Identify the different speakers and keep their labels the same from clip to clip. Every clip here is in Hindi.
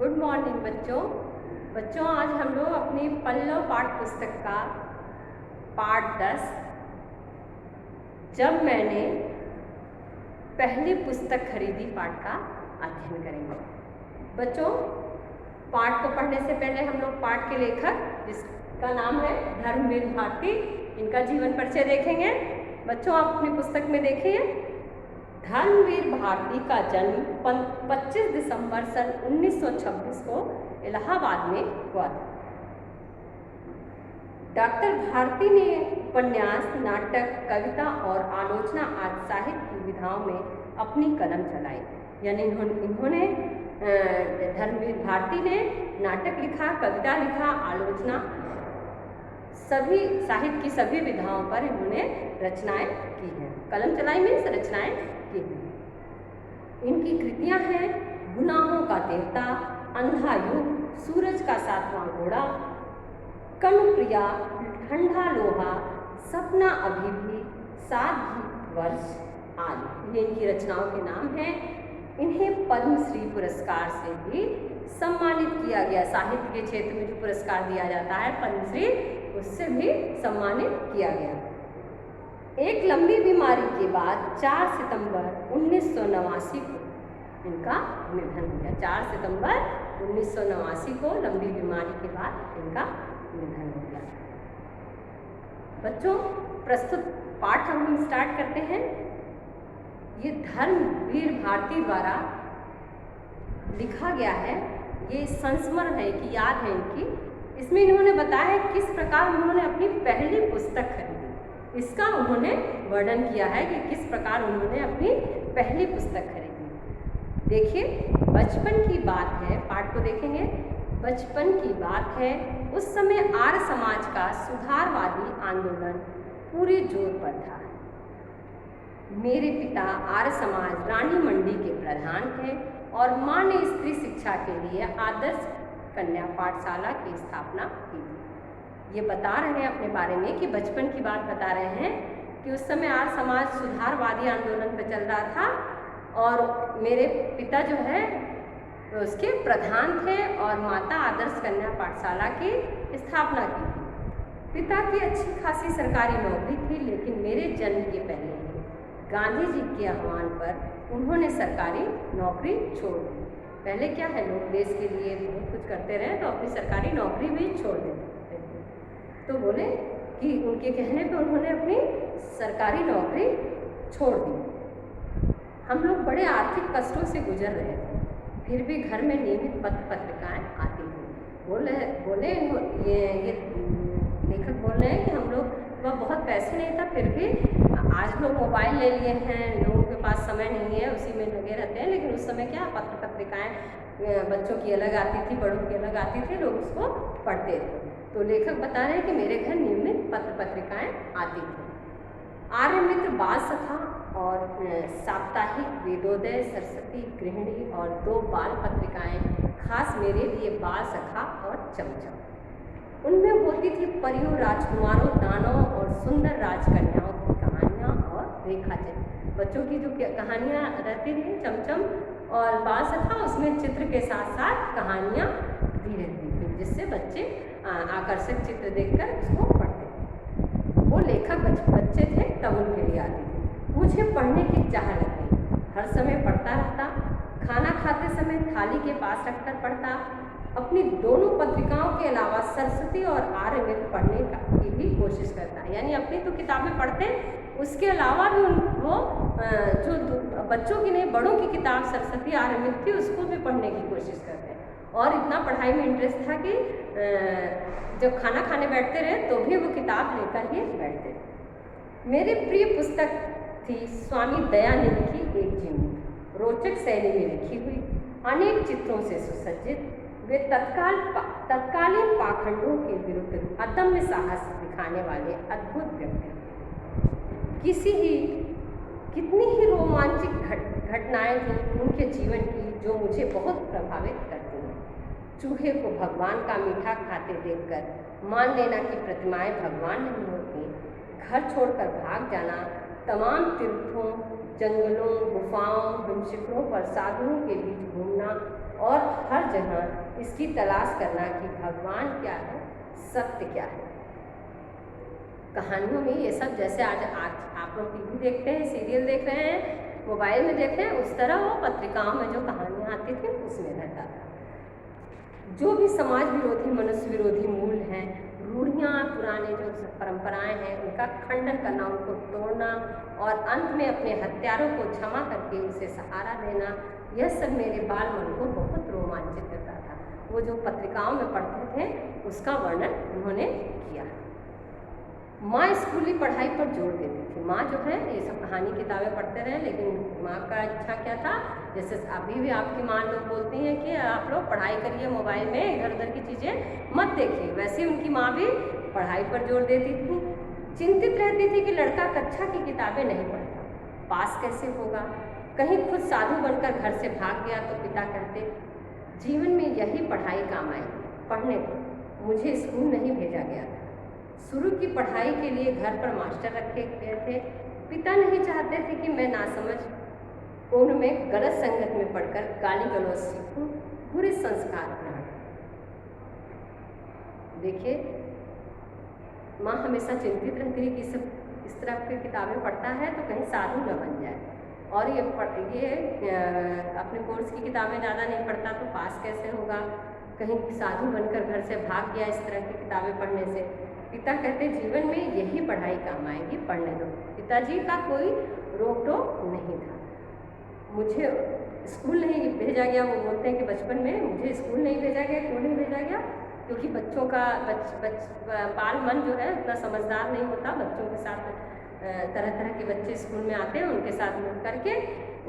Speaker 1: गुड मॉर्निंग बच्चों आज हम लोग अपनी पल्लव पाठ पुस्तक का पाठ 10 जब मैंने पहली पुस्तक खरीदी पाठ का अध्ययन करेंगे। बच्चों, पाठ को पढ़ने से पहले हम लोग पाठ के लेखक जिसका नाम है धर्मवीर भारती, इनका जीवन परिचय देखेंगे। बच्चों, आप अपनी पुस्तक में देखिए, धर्मवीर भारती का जन्म 25 दिसंबर सन 1926 को इलाहाबाद में हुआ था। डॉक्टर भारती ने उपन्यास, नाटक, कविता और आलोचना आदि साहित्य की विधाओं में अपनी कलम चलाई। यानी इन्होंने धर्मवीर भारती ने नाटक लिखा, कविता लिखा, आलोचना, सभी साहित्य की सभी विधाओं पर इन्होंने रचनाएं की हैं। कलम चलाई मीन्स रचनाएं की हैं। इनकी कृतियां हैं गुनाहों का देवता, अंधा युग, सूरज का सातवां घोड़ा, कनुप्रिया, ठंडा लोहा, सपना अभी भी, 7 वर्ष आदि। ये इनकी रचनाओं के नाम हैं। इन्हें पद्मश्री पुरस्कार से भी सम्मानित किया गया। साहित्य के क्षेत्र में जो पुरस्कार दिया जाता है पद्मश्री, उससे भी सम्मानित किया गया। एक लंबी बीमारी के बाद 4 सितंबर 1989 को इनका निधन हो गया। 4 सितंबर 1989 को लंबी बीमारी के बाद इनका निधन हो गया। बच्चों, प्रस्तुत पाठ हम स्टार्ट करते हैं। ये धर्मवीर भारती द्वारा लिखा गया है। ये संस्मरण है कि याद है इनकी। इसमें इन्होंने बताया किस प्रकार उन्होंने अपनी पहली पुस्तक खरीदी। इसका उन्होंने वर्णन किया है कि किस प्रकार उन्होंने अपनी पहली पुस्तक खरीदी। देखिए, बचपन की बात है, पाठ को देखेंगे। बचपन की बात है, उस समय आर्य समाज का सुधारवादी आंदोलन पूरे जोर पर था। मेरे पिता आर्य समाज रानी मंडी के प्रधान थे और माँ ने स्त्री शिक्षा के लिए आदर्श कन्या पाठशाला की स्थापना की थी। ये बता रहे हैं अपने बारे में कि बचपन की बात बता रहे हैं कि उस समय आर्य समाज सुधारवादी आंदोलन पर चल रहा था और मेरे पिता जो है उसके प्रधान थे और माता आदर्श कन्या पाठशाला की स्थापना की थी। पिता की अच्छी खासी सरकारी नौकरी थी, लेकिन मेरे जन्म के पहले ही गांधी जी के आह्वान पर उन्होंने सरकारी नौकरी छोड़ दी। पहले क्या है, लोग देश के लिए बहुत कुछ करते रहे तो अपनी सरकारी नौकरी भी छोड़ देते थे। तो बोले कि उनके कहने पे उन्होंने अपनी सरकारी नौकरी छोड़ दी। हम लोग बड़े आर्थिक कष्टों से गुजर रहे थे, फिर भी घर में नियमित पत्र पत्रिकाएँ आती थी। बोले ये लेखक बोल रहे हैं कि हम लोग वह बहुत पैसे नहीं था, फिर भी आज लोग मोबाइल ले लिए हैं, लोगों के पास समय नहीं है, उसी में लगे रहते हैं। लेकिन उस समय क्या, पत्र पत्रिकाएँ बच्चों की अलग आती थी, बड़ों की अलग आती थी, लोग उसको पढ़ते थे। तो लेखक बता रहे हैं कि मेरे घर नियमित पत्र पत्रिकाएँ आती थी। आर्य मित्र, बाल सखा और साप्ताहिक, वेदोदय, सरस्वती, गृहिणी और 2 बाल पत्रिकाएँ खास मेरे लिए, बाल सखा और चमचम। उनमें होती थी परियों, राजकुमारों, दानों और सुंदर राजकन्याओं की कहानियाँ और रेखाचित्र। बच्चों की जो कहानियाँ रहती थी चमचम और बाल सखा, उसमें चित्र के साथ साथ कहानियाँ भी रहती थी, जिससे बच्चे आकर्षक चित्र देखकर उसको पढ़ते थे। वो लेखक बच्चे थे तब उनके लिए आती थी। मुझे पढ़ने की चाह लगती, हर समय पढ़ता रहता। खाना खाते समय थाली के पास रखकर पढ़ता। अपनी दोनों पत्रिकाओं के अलावा सरस्वती और आर्य मित्र पढ़ने की भी कोशिश करता है। यानी अपनी तो किताबें पढ़ते, उसके अलावा भी वो जो बच्चों की नहीं, बड़ों की किताब सरस्वती आर्य मित्र थी, उसको भी पढ़ने की कोशिश करते हैं। और इतना पढ़ाई में इंटरेस्ट था कि जब खाना खाने बैठते रहे तो भी वो किताब लेकर ही बैठते थे। मेरी प्रिय पुस्तक थी स्वामी दयानंद की एक जीवनी, रोचक शैली में लिखी हुई, अनेक चित्रों से सुसज्जित। वे तत्कालीन पाखंडों के विरुद्ध अदम्य साहस दिखाने वाले अद्भुत व्यक्ति। कितनी ही रोमांचक घटनाएं थी उनके जीवन की जो मुझे बहुत प्रभावित करती हैं। चूहे को भगवान का मीठा खाते देखकर मान लेना कि प्रतिमाएं भगवान नहीं होती, घर छोड़कर भाग जाना, तमाम तीर्थों, जंगलों, गुफाओं, हिमशिखरों पर साधुओं के बीच घूमना और हर जहां इसकी तलाश करना कि भगवान क्या है, सत्य क्या है। कहानियों में ये सब जैसे आज आप लोग टीवी देखते हैं, सीरियल देख रहे हैं, मोबाइल में देख रहे हैं, उस तरह वो पत्रिकाओं में जो कहानियाँ आती थी उसमें रहता था। जो भी समाज विरोधी, मनुष्य विरोधी मूल हैं, रूढ़ियाँ, पुराने जो परंपराएं हैं, उनका खंडन करना, उनको तोड़ना और अंत में अपने हत्यारों को क्षमा करके उसे सहारा देना, यह सब मेरे बाल मन को बहुत रोमांचित करता था। वो जो पत्रिकाओं में पढ़ते थे उसका वर्णन उन्होंने किया। माँ स्कूली पढ़ाई पर जोर देती थी। माँ जो है ये सब कहानी किताबें पढ़ते रहे, लेकिन माँ का इच्छा क्या था, जैसे अभी भी आपकी माँ लोग बोलती हैं कि आप लोग पढ़ाई करिए, मोबाइल में इधर उधर की चीज़ें मत देखिए, वैसे उनकी माँ भी पढ़ाई पर जोर देती थी। चिंतित रहती थी कि लड़का कक्षा की किताबें नहीं पढ़ता, पास कैसे होगा। कहीं खुद साधु बनकर घर से भाग गया तो पिता कहते, जीवन में यही पढ़ाई काम आएगी, पढ़ने दो। मुझे स्कूल नहीं भेजा गया था। शुरू की पढ़ाई के लिए घर पर मास्टर रखे गए थे। पिता नहीं चाहते थे कि मैं नासमझ उम्र में गलत संगत में पढ़कर गाली गलौज सीखूं, बुरे संस्कार ग्रहण। देखिए, माँ हमेशा चिंतित रहती है कि सब इस तरह की किताबें पढ़ता है तो कहीं साधु न बन जाए, और ये अपने कोर्स की किताबें ज़्यादा नहीं पढ़ता तो पास कैसे होगा, कहीं साधु बनकर घर से भाग गया इस तरह की किताबें पढ़ने से। पिता कहते जीवन में यही पढ़ाई काम आएगी, पढ़ने दो। पिताजी का कोई रोक टोक नहीं था। मुझे स्कूल नहीं भेजा गया, वो बोलते हैं कि बचपन में मुझे स्कूल नहीं भेजा गया। क्यों नहीं भेजा गया? क्योंकि बच्चों का बाल मन जो है उतना समझदार नहीं होता। बच्चों के साथ तरह तरह के बच्चे स्कूल में आते हैं, उनके साथ मिल करके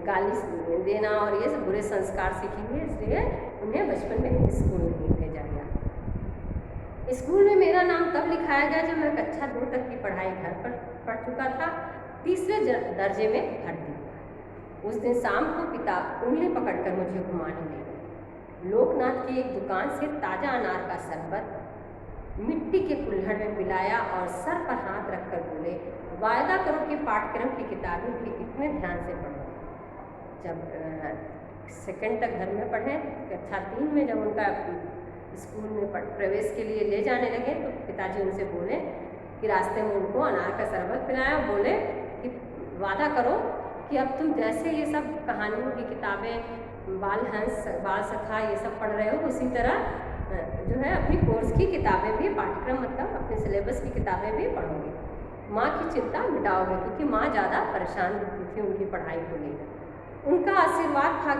Speaker 1: गाली देना और ये सब बुरे संस्कार सीखेंगे, इसलिए उन्हें बचपन में स्कूल नहीं भेजा गया। स्कूल में मेरा नाम तब लिखाया गया जब मैं कक्षा 2 तक की पढ़ाई घर पर पढ़ चुका था। तीसरे दर्जे में भर्ती हुआ। उस दिन शाम को पिता उंगली पकड़कर मुझे घुमाने ले गए। लोकनाथ की एक दुकान से ताज़ा अनार का शरबत मिट्टी के कुल्हड़ में पिलाया और सर पर हाथ रखकर बोले, वायदा करो कि पाठ्यक्रम की किताबें भी इतने ध्यान से पढ़ो। जब सेकंड तक घर में पढ़े, कक्षा 3 में जब उनका स्कूल में प्रवेश के लिए ले जाने लगे तो पिताजी उनसे बोले कि रास्ते में उनको अनार का शरबत पिलाया, बोले कि वादा करो कि अब तुम जैसे ये सब कहानियों की किताबें, बाल हंस, बाल सखा ये सब पढ़ रहे हो, उसी तरह जो है अपनी कोर्स की किताबें भी, पाठ्यक्रम मतलब अपने सिलेबस की किताबें भी पढ़ोगे। माँ की चिंता मिटाओगे, क्योंकि माँ ज़्यादा परेशान होती थी उनकी पढ़ाई को लेकर। उनका आशीर्वाद था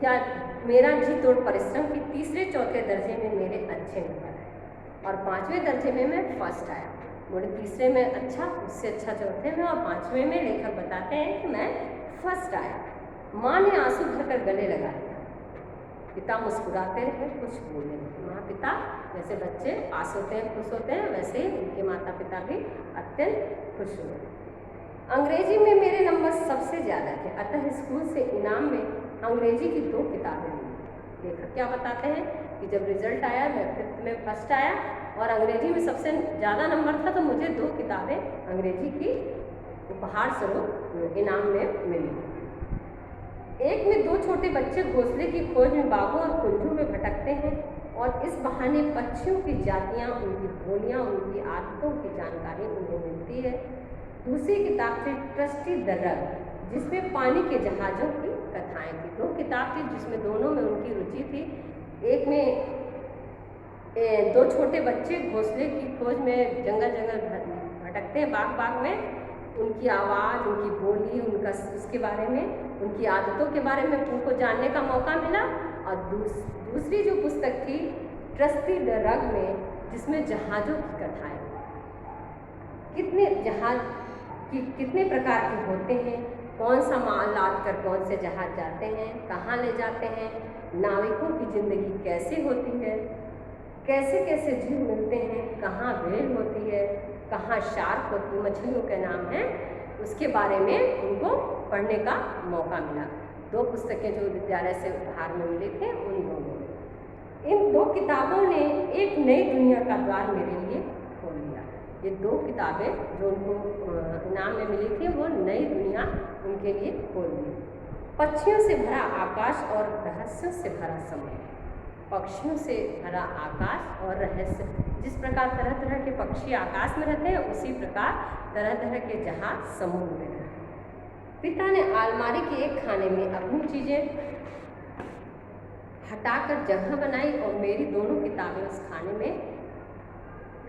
Speaker 1: या मेरा जी तोड़ परिश्रम की तीसरे चौथे दर्जे में मेरे अच्छे नंबर आए और 5वें दर्जे में मैं फर्स्ट आया। मेरे तीसरे में अच्छा, उससे अच्छा चौथे में, और 5वें में लेखक बताते हैं कि मैं फर्स्ट आया। माँ ने आंसू भरकर गले लगा लिया। पिता मुस्कुराते रहे, कुछ बोले नहीं। माँ पिता जैसे बच्चे पास होते हैं, खुश होते हैं, वैसे ही उनके माता पिता भी अत्यंत खुश हुए। अंग्रेजी में मेरे नंबर सबसे ज़्यादा थे, अतः स्कूल से इनाम में अंग्रेजी की 2 किताबें मिली। लेखक क्या बताते हैं कि जब रिजल्ट आया, मैं 5th में फर्स्ट आया और अंग्रेजी में सबसे ज़्यादा नंबर था, तो मुझे 2 किताबें अंग्रेजी की उपहार स्वरूप इनाम में मिली। एक में 2 छोटे बच्चे घोंसले की खोज में बागों और कुंजों में भटकते हैं और इस बहाने पक्षियों की जातियाँ, उनकी बोलियाँ, उनकी आदतों की जानकारी उन्हें मिलती है। दूसरी किताब थी ट्रस्टी द रग, जिसमें पानी के जहाज़ों की कथाएं थी। 2 किताब थी जिसमें दोनों में उनकी रुचि थी। एक में 2 छोटे बच्चे घोंसले की खोज में जंगल जंगल भटकते हैं, बाग बाग में, उनकी आवाज़, उनकी बोली, उनका उसके बारे में, उनकी आदतों के बारे में उनको जानने का मौका मिला। और दूसरी जो पुस्तक थी ट्रस्टी द रग में, जिसमें जहाज़ों की कथाएं, कितने जहाज कितने प्रकार के होते हैं, कौन सा माल लाद कर कौन से जहाज जाते हैं, कहाँ ले जाते हैं, नाविकों की ज़िंदगी कैसे होती है, कैसे कैसे जीव मिलते हैं, कहाँ व्हेल होती है, कहाँ शार्क होती है, मछलियों के नाम हैं, उसके बारे में उनको पढ़ने का मौका मिला। 2 पुस्तकें जो विद्यालय से उपहार में मिले थे, उन दोनों में इन 2 किताबों ने एक नई दुनिया का द्वार मेरे लिए खोल दिया। ये 2 किताबें जो उनको इनाम में मिली थी, वो नई दुनिया उनके लिए खोल दी। पक्षियों से भरा आकाश और रहस्यों से भरा समय, पक्षियों से भरा आकाश और रहस्य। जिस प्रकार तरह तरह के पक्षी आकाश में रहते हैं, उसी प्रकार तरह तरह के जहाज समुद्र में रहते हैं। पिता ने अलमारी के एक खाने में अपनी चीज़ें हटाकर जगह बनाई और मेरी दोनों किताबें उस खाने में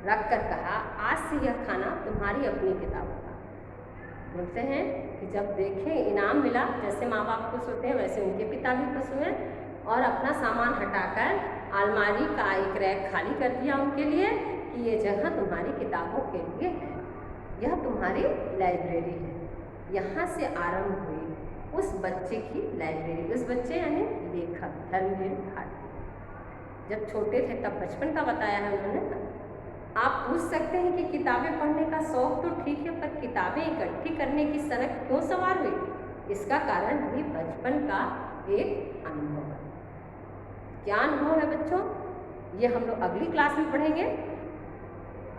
Speaker 1: रख कर कहा, आज से यह खाना तुम्हारी अपनी किताबों का। बोलते हैं कि जब देखें इनाम मिला, जैसे माँ बाप खुश होते हैं वैसे उनके पिता भी खुश हुए और अपना सामान हटाकर अलमारी का एक रैक खाली कर दिया उनके लिए कि ये जगह तुम्हारी किताबों के लिए है, यह तुम्हारी लाइब्रेरी है। यहाँ से आरंभ हुई उस बच्चे की लाइब्रेरी। उस बच्चे यानी लेखक धर्मवीर भारती। जब छोटे थे तब बचपन का बताया है उन्होंने। आप पूछ सकते हैं कि किताबें पढ़ने का शौक तो ठीक है, पर किताबें इकट्ठी करने की सनक क्यों सवार हुई? इसका कारण भी बचपन का एक अनुभव है। क्या अनुभव है बच्चों? ये हम लोग अगली क्लास में पढ़ेंगे।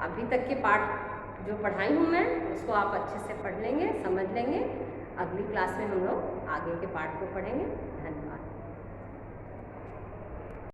Speaker 1: अभी तक के पाठ जो पढ़ाई हूँ मैं, उसको आप अच्छे से पढ़ लेंगे, समझ लेंगे। अगली क्लास में हम लोग आगे के पाठ को पढ़ेंगे। धन्यवाद।